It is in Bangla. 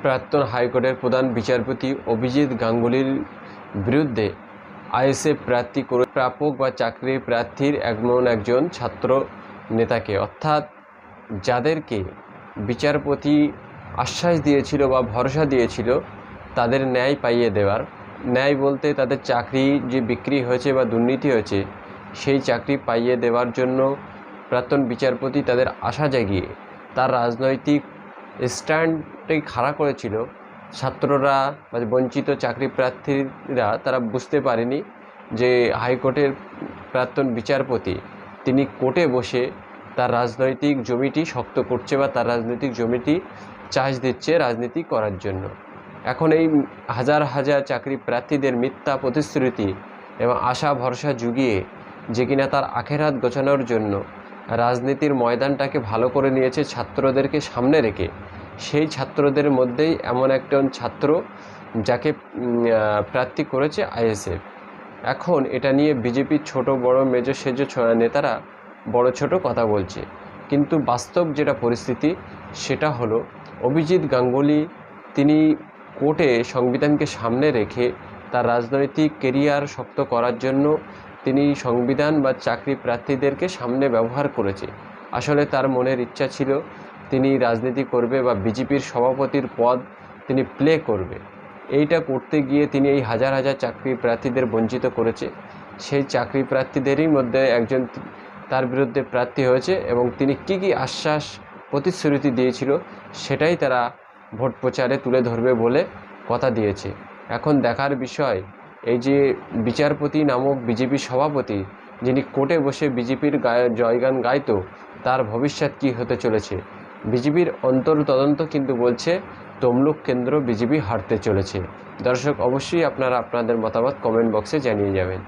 প্রাক্তন হাইকোর্টের প্রধান বিচারপতি অভিজিৎ গাঙ্গুলির বিরুদ্ধে আইএসএফ প্রার্থী করে প্রাপক বা চাকরি প্রার্থীর এমন একজন ছাত্র নেতাকে, অর্থাৎ যাদেরকে বিচারপতি আশ্বাস দিয়েছিল বা ভরসা দিয়েছিল তাদের ন্যায় পাইয়ে দেওয়ার, ন্যায় বলতে তাদের চাকরি যে বিক্রি হয়েছে বা দুর্নীতি হয়েছে সেই চাকরি পাইয়ে দেওয়ার জন্য প্রাক্তন বিচারপতি তাদের আশা জাগিয়ে তার রাজনৈতিক স্ট্যান্ডটাই খাড়া করেছিল। ছাত্ররা বা বঞ্চিত চাকরি প্রার্থীরা তারা বুঝতে পারেনি যে হাইকোর্টের প্রাক্তন বিচারপতি তিনি কোর্টে বসে তার রাজনৈতিক জমিটি শক্ত করছে বা তার রাজনৈতিক জমিটি চাষ দিচ্ছে রাজনীতি করার জন্য। এখন এই হাজার হাজার চাকরি প্রার্থীদের মিথ্যা প্রতিশ্রুতি এবং আশা ভরসা জুগিয়ে যে কিনা তার আখেরাত গোছানোর জন্য রাজনীতির ময়দানটাকে ভালো করে নিয়েছে ছাত্রদেরকে সামনে রেখে, সেই ছাত্রদের মধ্যেই এমন একজন ছাত্র যাকে প্রার্থী করেছে আইএসএফ। এখন এটা নিয়ে বিজেপির ছোট বড় মেজো সেজো নেতারা বড় ছোট কথা বলছে, কিন্তু বাস্তব যেটা পরিস্থিতি সেটা হলো অভিজিৎ গাঙ্গুলি তিনি কোর্টে সংবিধানকে সামনে রেখে তার রাজনৈতিক কেরিয়ার শক্ত করার জন্য তিনি সংবিধান বা চাকরি প্রার্থীদেরকে সামনে ব্যবহার করেছে। আসলে তার মনের ইচ্ছা ছিল তিনি রাজনীতি করবে বা বিজেপির সভাপতির পদ তিনি প্লে করবে। এইটা করতে গিয়ে তিনি এই হাজার হাজার চাকরি প্রার্থীদের বঞ্চিত করেছে। সেই চাকরি প্রার্থীদেরই মধ্যে একজন তার বিরুদ্ধে প্রার্থী হয়েছে এবং তিনি কী আশ্বাস প্রতিশ্রুতি দিয়েছিল সেটাই তারা ভোট প্রচারে তুলে ধরবে বলে কথা দিয়েছে। এখন দেখার বিষয় এই যে বিচারপতি নামক বিজেপি সভাপতি যিনি কোর্টে বসে বিজেপির জয়গান গাইতো তার ভবিষ্যৎ কী হতে চলেছে। বিজেপির তদন্ত কিন্তু বলছে তমলুক কেন্দ্র বিজেপি হারতে চলেছে। দর্শক, অবশ্যই আপনারা আপনাদের মতামত কমেন্ট বক্সে জানিয়ে যাবেন।